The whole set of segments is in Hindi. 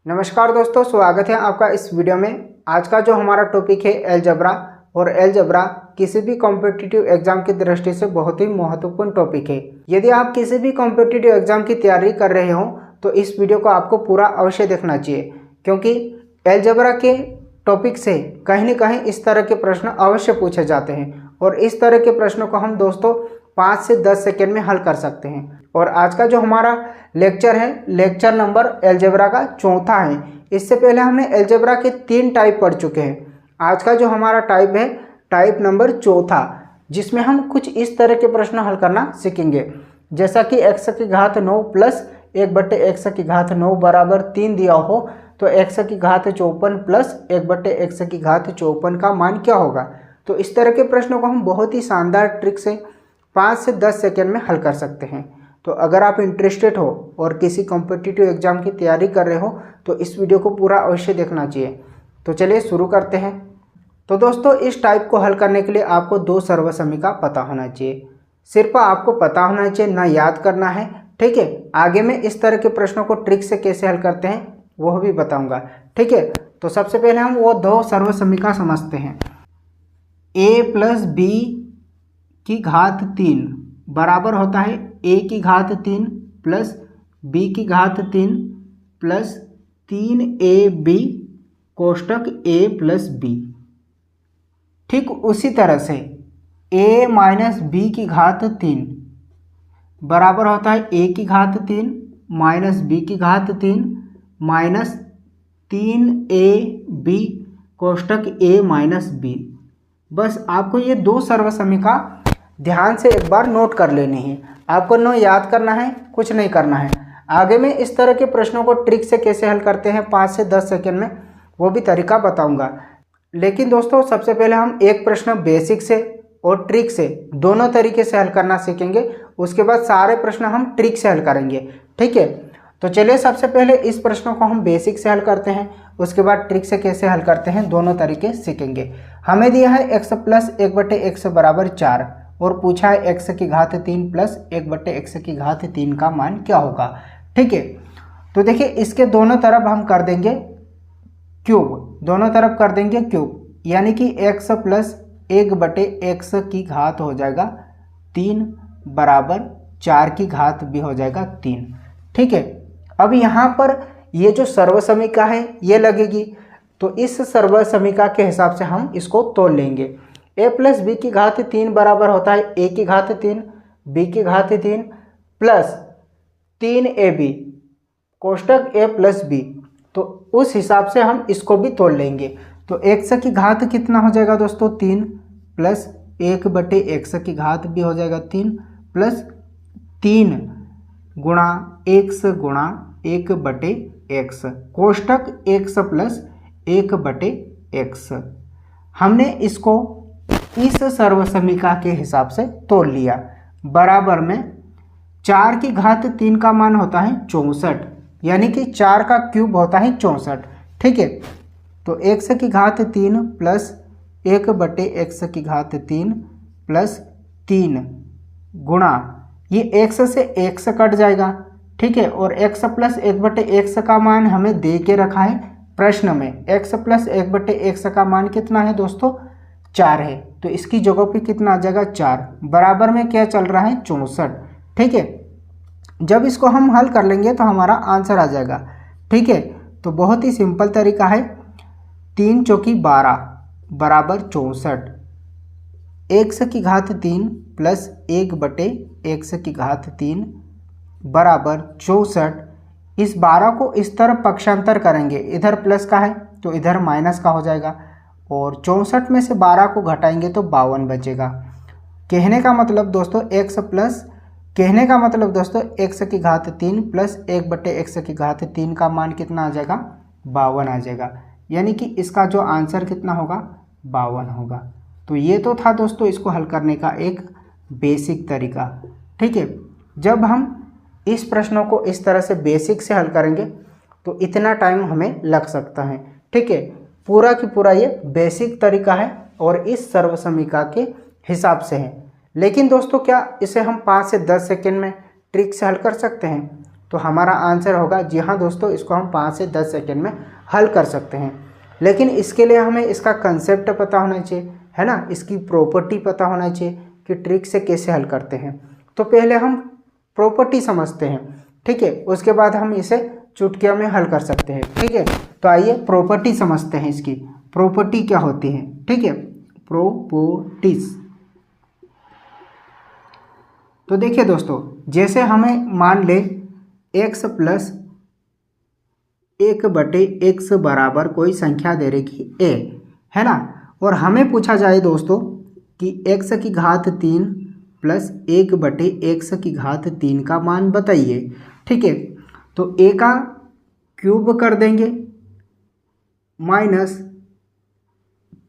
नमस्कार दोस्तों, स्वागत है आपका इस वीडियो में। आज का जो हमारा टॉपिक है अलजेब्रा, और अलजेब्रा किसी भी कॉम्पिटिटिव एग्जाम की दृष्टि से बहुत ही महत्वपूर्ण टॉपिक है। यदि आप किसी भी कॉम्पिटिटिव एग्जाम की तैयारी कर रहे हो तो इस वीडियो को आपको पूरा अवश्य देखना चाहिए, क्योंकि अलजेब्रा के टॉपिक से कहीं न कहीं इस तरह के प्रश्न अवश्य पूछे जाते हैं और इस तरह के प्रश्नों को हम दोस्तों 5 से 10 सेकेंड में हल कर सकते हैं। और आज का जो हमारा लेक्चर है, लेक्चर नंबर अलजेब्रा का चौथा है। इससे पहले हमने अलजेब्रा के 3 टाइप पढ़ चुके हैं। आज का जो हमारा टाइप है, टाइप नंबर चौथा, जिसमें हम कुछ इस तरह के प्रश्न हल करना सीखेंगे। जैसा कि x की घात 9 प्लस 1/x की घात 9 बराबर 3 दिया हो तो x की घात 54 प्लस 1/x की घात 54 का मान क्या होगा। तो इस तरह के प्रश्नों को हम बहुत ही शानदार ट्रिक से 5 से 10 सेकेंड में हल कर सकते हैं। तो अगर आप इंटरेस्टेड हो और किसी कॉम्पिटिटिव एग्जाम की तैयारी कर रहे हो तो इस वीडियो को पूरा अवश्य देखना चाहिए। तो चलिए शुरू करते हैं। तो दोस्तों, इस टाइप को हल करने के लिए आपको 2 सर्वसमीका पता होना चाहिए। सिर्फ आपको पता होना चाहिए, ना याद करना है, ठीक है। आगे में इस तरह के प्रश्नों को ट्रिक से कैसे हल करते हैं वह भी बताऊंगा, ठीक है। तो सबसे पहले हम वो 2 सर्वसमीका समझते हैं। a प्लस बी की घात 3 बराबर होता है a की घात 3 प्लस b की घात 3 plus 3ab कोष्टक a plus b। ठीक उसी तरह से a माइनस बी की घात 3 बराबर होता है a की घात 3 माइनस b की घात 3 minus 3ab कोष्टक a minus b। बस आपको ये 2 सर्वसमीका ध्यान से एक बार नोट कर लेनी है। आपको न याद करना है, कुछ नहीं करना है। आगे में इस तरह के प्रश्नों को ट्रिक से कैसे हल करते हैं 5 से 10 सेकेंड में, वो भी तरीका बताऊंगा। लेकिन दोस्तों, सबसे पहले हम एक प्रश्न बेसिक से और ट्रिक से दोनों तरीके से हल करना सीखेंगे। उसके बाद सारे प्रश्न हम ट्रिक से हल करेंगे, ठीक है। तो चलिए सबसे पहले इस प्रश्नों को हम बेसिक से हल करते हैं, उसके बाद ट्रिक से कैसे हल करते हैं दोनों तरीके सीखेंगे। हमें दिया है x प्लस 1/x बराबर 4 और पूछा है x की घात 3 प्लस 1/x की घात 3 का मान क्या होगा, ठीक है। तो देखिए, इसके दोनों तरफ हम कर देंगे क्यूब, दोनों तरफ कर देंगे क्यूब, यानी कि x प्लस 1/x की घात हो जाएगा 3 बराबर 4 की घात भी हो जाएगा 3, ठीक है। अब यहाँ पर ये जो सर्वसमीका है ये लगेगी, तो इस सर्वसमीका के हिसाब से हम इसको तोड़ लेंगे। a प्लस बी की घात 3 बराबर होता है a की घात 3 b की घात 3 plus 3ab कोष्टक a plus b। तो उस हिसाब से हम इसको भी तोड़ लेंगे। तो x की घात कितना हो जाएगा दोस्तों 3 प्लस 1/x की घात भी हो जाएगा 3 प्लस 3 गुणा x गुणा 1/x कोष्टक x प्लस 1/x। हमने इसको इस सर्वसमीका के हिसाब से तोड़ लिया। बराबर में 4 की घात 3 का मान होता है 64, यानी कि 4 का क्यूब होता है 64, ठीक है। तो x की घात 3 प्लस 1/x की घात 3 प्लस 3 गुणा ये x से x कट जाएगा, ठीक है। और x प्लस 1/x का मान हमें दे के रखा है प्रश्न में। x प्लस 1/x का मान कितना है दोस्तों 4 है, तो इसकी जगह पे कितना आ जाएगा 4। बराबर में क्या चल रहा है 64, ठीक है। जब इसको हम हल कर लेंगे तो हमारा आंसर आ जाएगा, ठीक है। तो बहुत ही सिंपल तरीका है। 3 चौकी 12 बराबर 64, x की घात 3 प्लस 1/x की घात 3 बराबर 64। इस 12 को इस तरफ पक्षांतर करेंगे, इधर प्लस का है तो इधर माइनस का हो जाएगा, और 64 में से 12 को घटाएंगे तो 52 बचेगा। कहने का मतलब दोस्तों x की घात 3 प्लस 1/x की घात 3 का मान कितना आ जाएगा 52 आ जाएगा, यानी कि इसका जो आंसर कितना होगा 52 होगा। तो ये तो था दोस्तों इसको हल करने का एक बेसिक तरीका, ठीक है। जब हम इस प्रश्नों को इस तरह से बेसिक से हल करेंगे तो इतना टाइम हमें लग सकता है, ठीक है। पूरा की पूरा ये बेसिक तरीका है और इस सर्वसमीका के हिसाब से है। लेकिन दोस्तों, क्या इसे हम 5 से 10 सेकेंड में ट्रिक से हल कर सकते हैं? तो हमारा आंसर होगा। जी हाँ दोस्तों, इसको हम 5 से 10 सेकेंड में हल कर सकते हैं, लेकिन इसके लिए हमें इसका कंसेप्ट पता होना चाहिए, है ना, इसकी प्रॉपर्टी पता होना चाहिए कि ट्रिक से कैसे हल करते हैं। तो पहले हम प्रॉपर्टी समझते हैं, ठीक है, उसके बाद हम इसे चुटकियों में हल कर सकते हैं, ठीक है। तो आइए प्रॉपर्टी समझते हैं, इसकी प्रॉपर्टी क्या होती है, ठीक है, प्रॉपर्टीज। तो देखिए दोस्तों, जैसे हमें मान ले x प्लस 1/x बराबर कोई संख्या दे रखी a, है ना, और हमें पूछा जाए दोस्तों कि x की घात 3 प्लस 1/x की घात 3 का मान बताइए, ठीक है। तो a का क्यूब कर देंगे माइनस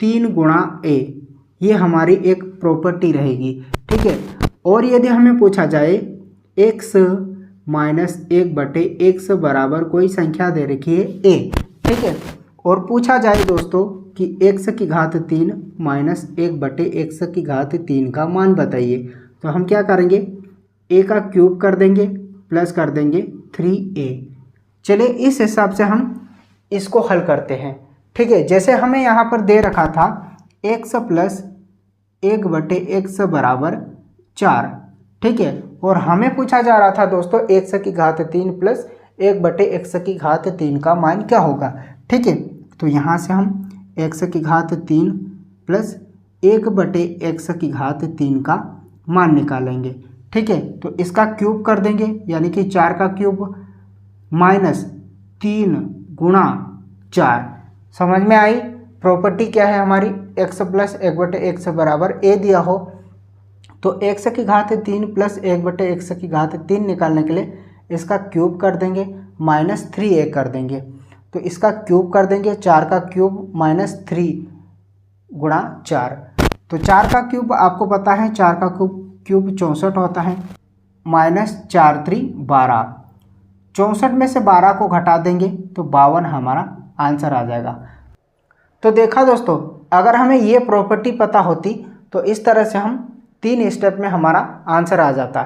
3 गुणा a, ये हमारी एक प्रॉपर्टी रहेगी, ठीक है। और यदि हमें पूछा जाए x माइनस 1/x बराबर कोई संख्या दे रखी है a, ठीक है, और पूछा जाए दोस्तों कि x की घात 3 माइनस 1/x की घात 3 का मान बताइए, तो हम क्या करेंगे, a का क्यूब कर देंगे प्लस कर देंगे 3a। चलिए इस हिसाब से हम इसको हल करते हैं, ठीक है। जैसे हमें यहाँ पर दे रखा था x प्लस 1/x बराबर 4, ठीक है, और हमें पूछा जा रहा था दोस्तों x की घात 3 प्लस 1/x की घात 3 का मान क्या होगा, ठीक है। तो यहाँ से हम x की घात 3 प्लस 1/x की घात 3 का मान निकालेंगे, ठीक है। तो इसका क्यूब कर देंगे, यानी कि 4 का क्यूब माइनस 3 गुणा 4। समझ में आई प्रॉपर्टी क्या है हमारी, x प्लस 1/x बराबर a दिया हो तो x की घात 3 प्लस 1/x की घात 3 निकालने के लिए इसका क्यूब कर देंगे माइनस 3a कर देंगे। तो इसका क्यूब कर देंगे, 4 का क्यूब माइनस 3 गुणा 4। तो 4 का क्यूब आपको पता है, 4 का क्यूब 64 होता है, माइनस 4 3 12। 64 में से 12 को घटा देंगे तो 52 हमारा आंसर आ जाएगा। तो देखा दोस्तों, अगर हमें ये प्रॉपर्टी पता होती तो इस तरह से हम 3 स्टेप में हमारा आंसर आ जाता।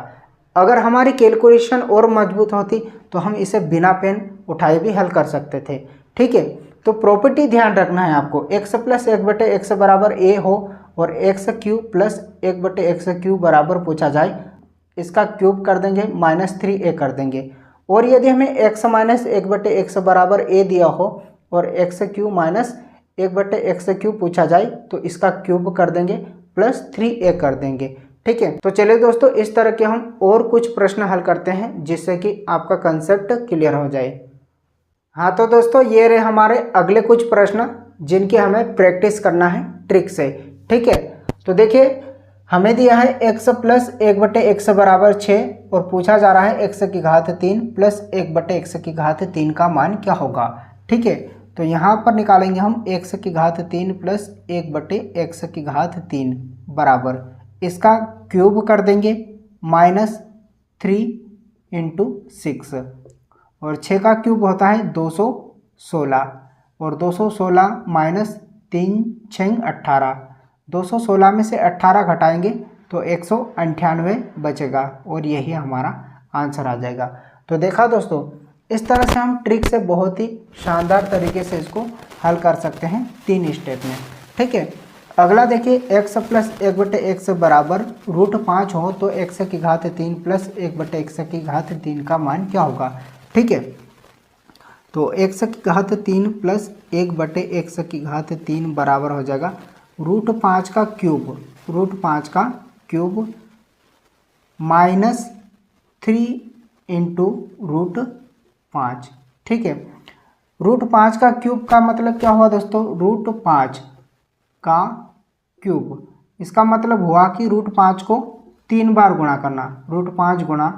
अगर हमारी कैलकुलेशन और मजबूत होती तो हम इसे बिना पेन उठाए भी हल कर सकते थे, ठीक है। तो प्रॉपर्टी ध्यान रखना है आपको, x प्लस 1/x बराबर a हो और x cube plus 1/x cube बराबर पूछा जाए, इसका क्यूब कर देंगे माइनस 3a कर देंगे। और यदि हमें x माइनस 1/x बराबर a दिया हो और x cube minus 1/x cube पूछा जाए तो इसका क्यूब कर देंगे प्लस 3a कर देंगे, ठीक है। तो चलिए दोस्तों, इस तरह के हम और कुछ प्रश्न हल करते हैं जिससे कि आपका कंसेप्ट क्लियर हो जाए। हाँ तो दोस्तों, ये रहे हमारे अगले कुछ प्रश्न जिनकी हमें प्रैक्टिस करना है ट्रिक से, ठीक है। तो देखिए, हमें दिया है x प्लस 1/x बराबर 6 और पूछा जा रहा है x की घात 3 प्लस 1/x की घात 3 का मान क्या होगा, ठीक है। तो यहाँ पर निकालेंगे हम x की घात 3 प्लस 1/x की घात 3 बराबर, इसका क्यूब कर देंगे माइनस 3 इंटू 6, और 6 का क्यूब होता है 216, और 216 माइनस 3 6 18, 216 में से 18 घटाएंगे तो 198 बचेगा और यही हमारा आंसर आ जाएगा। तो देखा दोस्तों, इस तरह से हम ट्रिक से बहुत ही शानदार तरीके से इसको हल कर सकते हैं 3 स्टेप में, ठीक है। अगला देखिए, x प्लस 1/x बराबर √5 हो तो x की घात 3 प्लस 1/x की घात 3 का मान क्या होगा, ठीक है। तो x की घात 3 प्लस 1/x की घात 3 बराबर हो जाएगा √5 का क्यूब, √5 का क्यूब माइनस 3 इंटू √5, ठीक है। √5 का क्यूब का मतलब क्या हुआ दोस्तों, √5 का क्यूब, इसका मतलब हुआ कि √5 को 3 बार गुणा करना, √5 गुणा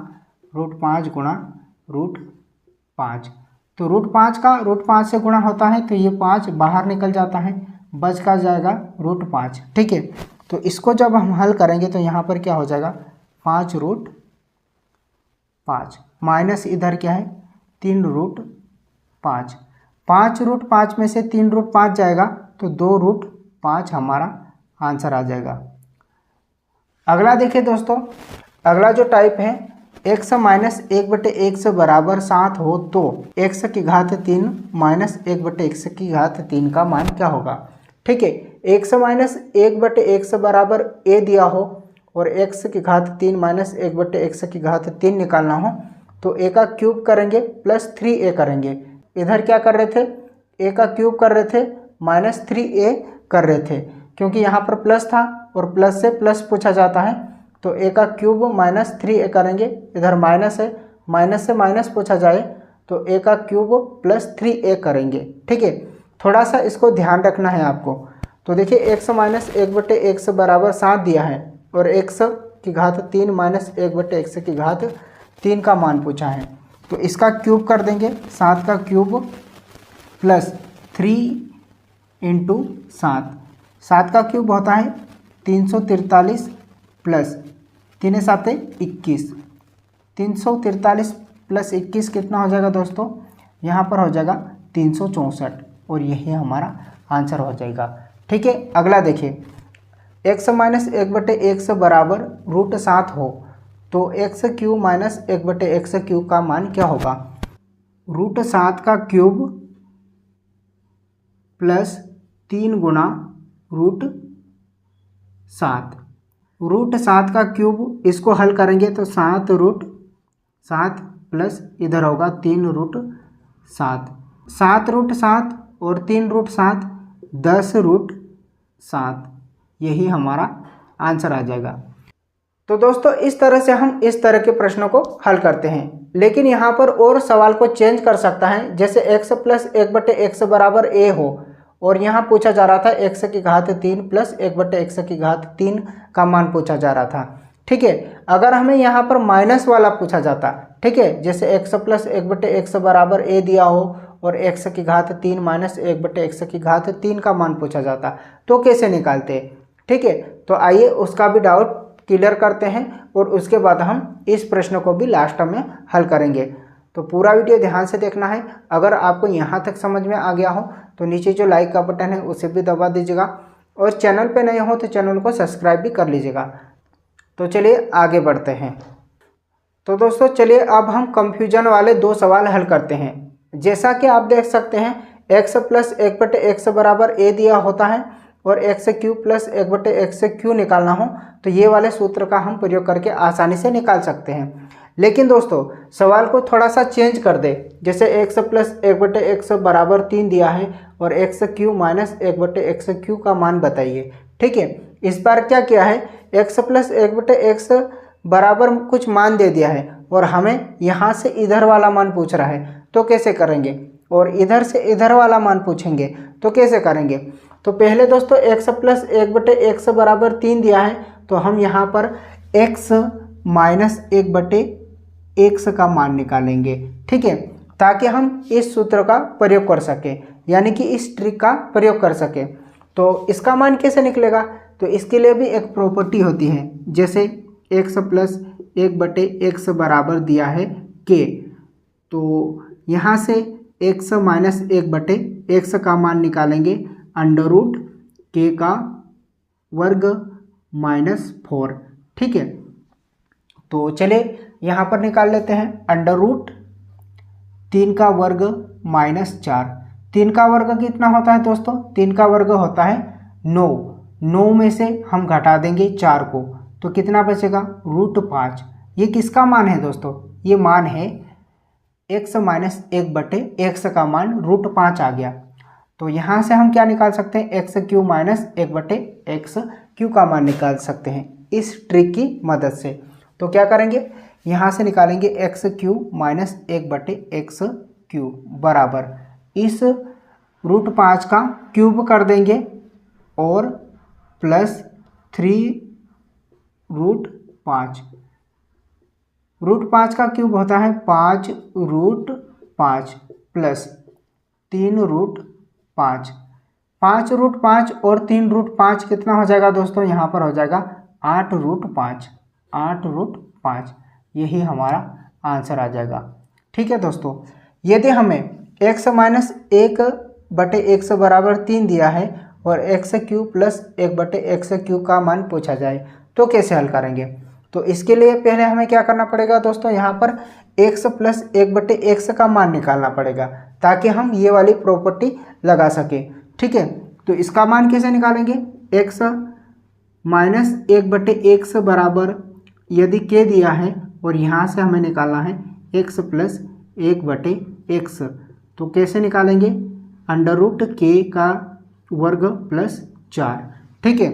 √5, तो √5 से गुणा होता है तो ये 5 बाहर निकल जाता है, बच का जाएगा √5, ठीक है। तो इसको जब हम हल करेंगे तो यहाँ पर क्या हो जाएगा 5√5 माइनस इधर क्या है 3√5, 5√5 में से 3√5 जाएगा तो 2√5 हमारा आंसर आ जाएगा। अगला देखिए दोस्तों, अगला जो टाइप है x माइनस 1/x बराबर 7 हो तो x की घात 3 माइनस 1/x की घात 3 का मान क्या होगा। ठीक है, x माइनस 1/x बराबर a दिया हो और x की घात 3 माइनस 1/x की घात 3 निकालना हो तो a का क्यूब करेंगे प्लस 3a करेंगे। इधर क्या कर रहे थे, a का क्यूब कर रहे थे माइनस 3a कर रहे थे, क्योंकि यहाँ पर प्लस था और प्लस से प्लस पूछा जाता है तो a का क्यूब माइनस 3a करेंगे। इधर माइनस है, माइनस से माइनस पूछा जाए तो a का क्यूब प्लस 3a करेंगे। ठीक है, थोड़ा सा इसको ध्यान रखना है आपको। तो देखिए x माइनस 1/x बराबर 7 दिया है और x की घात 3 माइनस 1/x की घात 3 का मान पूछा है, तो इसका क्यूब कर देंगे। 7 का क्यूब प्लस 3 इंटू 7 का क्यूब होता है 343 प्लस 3 7 21। 343 प्लस 21 कितना हो जाएगा दोस्तों, यहाँ पर हो जाएगा 364 और यही हमारा आंसर हो जाएगा। ठीक है, अगला देखिए, x माइनस 1/x बराबर √7 हो तो x cube minus 1/x cube का मान क्या होगा। √7 का क्यूब प्लस 3 गुना √7। √7 का क्यूब इसको हल करेंगे तो 7 प्लस इधर होगा 3√7। 7√7 और 3√7 10√7, यही हमारा आंसर आ जाएगा। तो दोस्तों इस तरह से हम इस तरह के प्रश्नों को हल करते हैं, लेकिन यहाँ पर और सवाल को चेंज कर सकता है। जैसे x प्लस 1/x बराबर a हो और यहाँ पूछा जा रहा था x की घात 3 प्लस 1/x की घात 3 का मान पूछा जा रहा था। ठीक है, अगर हमें यहाँ पर माइनस वाला पूछा जाता, ठीक है, जैसे x प्लस 1/x बराबर a दिया हो और x की घात 3 माइनस 1/x की घात 3 का मान पूछा जाता तो कैसे निकालते। ठीक है, तो आइए उसका भी डाउट क्लियर करते हैं और उसके बाद हम इस प्रश्न को भी लास्ट में हल करेंगे। तो पूरा वीडियो ध्यान से देखना है। अगर आपको यहाँ तक समझ में आ गया हो तो नीचे जो लाइक का बटन है उसे भी दबा दीजिएगा और चैनल पे नए हो तो चैनल को सब्सक्राइब भी कर लीजिएगा। तो चलिए आगे बढ़ते हैं। तो दोस्तों चलिए अब हम कंफ्यूजन वाले 2 सवाल हल करते हैं। जैसा कि आप देख सकते हैं x प्लस 1/x बराबर a दिया होता है और x cube plus 1/x Q निकालना हो तो ये वाले सूत्र का हम प्रयोग करके आसानी से निकाल सकते हैं। लेकिन दोस्तों सवाल को थोड़ा सा चेंज कर दे, जैसे x प्लस 1/x बराबर 3 दिया है और x Q minus 1/x Q का मान बताइए। ठीक है, इस बार क्या किया है, x प्लस 1/x बराबर कुछ मान दे दिया है और हमें यहाँ से इधर वाला मान पूछ रहा है तो कैसे करेंगे, और इधर से इधर वाला मान पूछेंगे तो कैसे करेंगे। तो पहले दोस्तों x प्लस 1/x बराबर 3 दिया है तो हम यहाँ पर x माइनस 1/x का मान निकालेंगे। ठीक है, ताकि हम इस सूत्र का प्रयोग कर सकें, यानी कि इस ट्रिक का प्रयोग कर सकें। तो इसका मान कैसे निकलेगा, तो इसके लिए भी एक प्रॉपर्टी होती है। जैसे x प्लस 1/x बराबर दिया है k, तो यहाँ से x माइनस 1/x का मान निकालेंगे √k का वर्ग माइनस 4। ठीक है, तो चलिए यहाँ पर निकाल लेते हैं √3 का वर्ग माइनस 4। 3 का वर्ग कितना होता है दोस्तों, 3 का वर्ग होता है 9। 9 में से हम घटा देंगे 4 को तो कितना बचेगा √5। ये किसका मान है दोस्तों, ये मान है x माइनस 1/x का मान √5 आ गया। तो यहाँ से हम क्या निकाल सकते हैं, x Q minus 1/x Q का मान निकाल सकते हैं इस ट्रिक की मदद से। तो क्या करेंगे, यहाँ से निकालेंगे x Q minus 1/x Q बराबर इस √5 का क्यूब कर देंगे और प्लस 3√5। √5 का क्यूब होता है 5√5 प्लस 3√5। 5√5 और 3√5 कितना हो जाएगा दोस्तों, यहाँ पर हो जाएगा 8√5। 8√5, यही हमारा आंसर आ जाएगा। ठीक है दोस्तों, यदि हमें x माइनस 1/x बराबर 3 दिया है और x Q plus 1/x Q का मान पूछा जाए तो कैसे हल करेंगे। तो इसके लिए पहले हमें क्या करना पड़ेगा दोस्तों, यहाँ पर x प्लस 1/x का मान निकालना पड़ेगा ताकि हम ये वाली प्रॉपर्टी लगा सकें। ठीक है, तो इसका मान कैसे निकालेंगे, x माइनस 1/x बराबर यदि k दिया है और यहाँ से हमें निकालना है x प्लस 1/x, तो कैसे निकालेंगे, अंडर रूट k का वर्ग प्लस 4। ठीक है,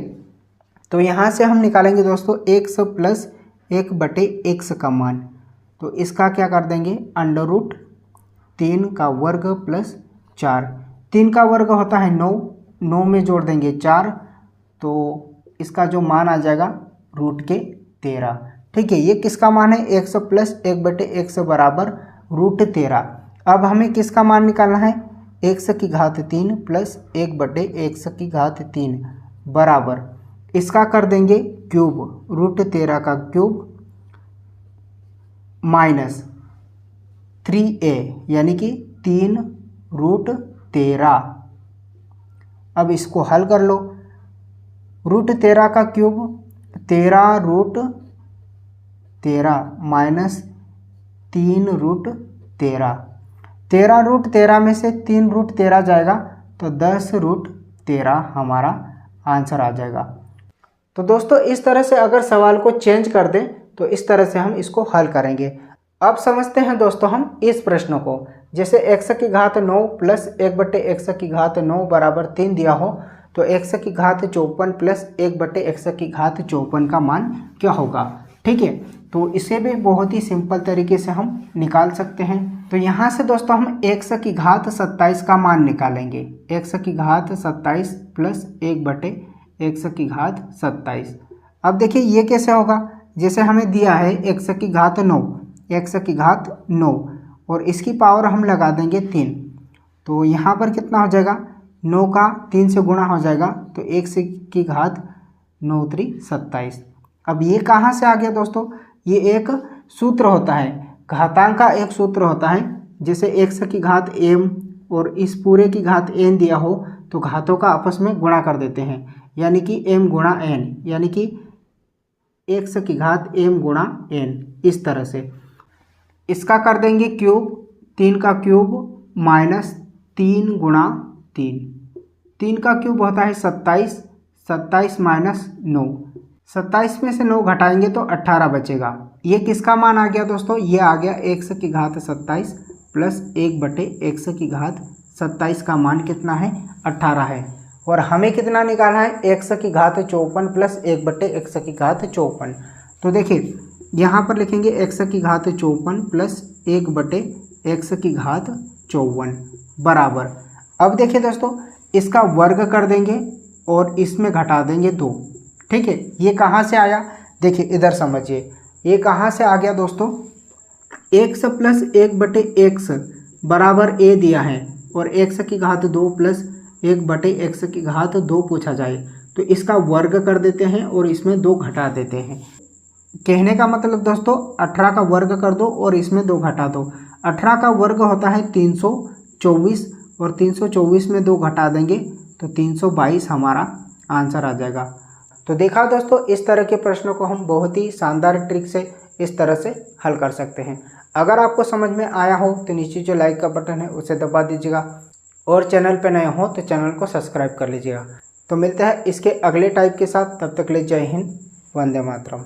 तो यहाँ से हम निकालेंगे दोस्तों x प्लस 1/x का मान, तो इसका क्या कर देंगे, अंडर रूट 3 का वर्ग प्लस 4। 3 का वर्ग होता है 9, 9 में जोड़ देंगे 4, तो इसका जो मान आ जाएगा रूट के 13। ठीक है, ये किसका मान है, x प्लस 1/x बराबर रूट 13। अब हमें किसका मान निकालना है, x की घात 3 प्लस 1/x की घात 3 बराबर, इसका कर देंगे क्यूब, रूट 13 का क्यूब माइनस 3a यानी कि 3 रूट 13। अब इसको हल कर लो, रूट 13 का cube 13 root 13 minus 3 root 13, 13 root 13 में से 3 रूट 13 जाएगा तो 10 रूट 13 हमारा आंसर आ जाएगा। तो दोस्तों इस तरह से अगर सवाल को चेंज कर दें तो इस तरह से हम इसको हल करेंगे। अब समझते हैं दोस्तों हम इस प्रश्न को, जैसे x की घात 9 प्लस 1/x की घात 9 बराबर 3 दिया हो तो x की घात 54 प्लस 1/x की घात 54 का मान क्या होगा। ठीक है, तो इसे भी बहुत ही सिंपल तरीके से हम निकाल सकते हैं। तो यहाँ से दोस्तों हम x की घात 27 का मान निकालेंगे, x की घात 27 प्लस 1/x की घात 27। अब देखिए ये कैसे होगा, जैसे हमें दिया है x की घात 9, x की घात 9 और इसकी पावर हम लगा देंगे 3, तो यहाँ पर कितना हो जाएगा, 9 का 3 से गुणा हो जाएगा तो x की घात 9 3 27। अब ये कहाँ से आ गया दोस्तों, ये एक सूत्र होता है, घातांक का एक सूत्र होता है, जैसे x की घात m और इस पूरे की घात n दिया हो तो घातों का आपस में गुणा कर देते हैं, यानी कि m गुणा n, यानी कि x की घात m गुणा n, इस तरह से। इसका कर देंगे क्यूब, 3 का क्यूब माइनस 3 गुणा 3, 3 का क्यूब होता है 27, 27 माइनस 9, 27 में से 9 घटाएंगे तो 18 बचेगा। ये किसका मान आ गया दोस्तों, ये आ गया x की घात 27 प्लस 1/x की घात 27 का मान कितना है, 18 है। और हमें कितना निकालना है, x की घात 54 प्लस 1/x की घात 54। तो देखिए यहाँ पर लिखेंगे x की घात 54 प्लस 1/x की घात 54 बराबर, अब देखिए दोस्तों इसका वर्ग कर देंगे और इसमें घटा देंगे 2। ठीक है, ये कहाँ से आया, देखिए इधर समझिए, ये कहाँ से आ गया दोस्तों, x प्लस 1/x बराबर a दिया है और x की घात 2 प्लस 1/x की घात 2 पूछा जाए तो इसका वर्ग कर देते हैं और इसमें 2 घटा देते हैं। कहने का मतलब दोस्तों 18 का वर्ग कर दो और इसमें 2 घटा दो। 18 का वर्ग होता है 324 और 324 में 2 घटा देंगे तो 322 हमारा आंसर आ जाएगा। तो देखा दोस्तों, इस तरह के प्रश्नों को हम बहुत ही शानदार ट्रिक से इस तरह से हल कर सकते हैं। अगर आपको समझ में आया हो तो नीचे जो लाइक का बटन है उसे दबा दीजिएगा और चैनल पर नए हो तो चैनल को सब्सक्राइब कर लीजिएगा। तो मिलते हैं इसके अगले टाइप के साथ, तब तक ले जय हिंद, वंदे मातरम।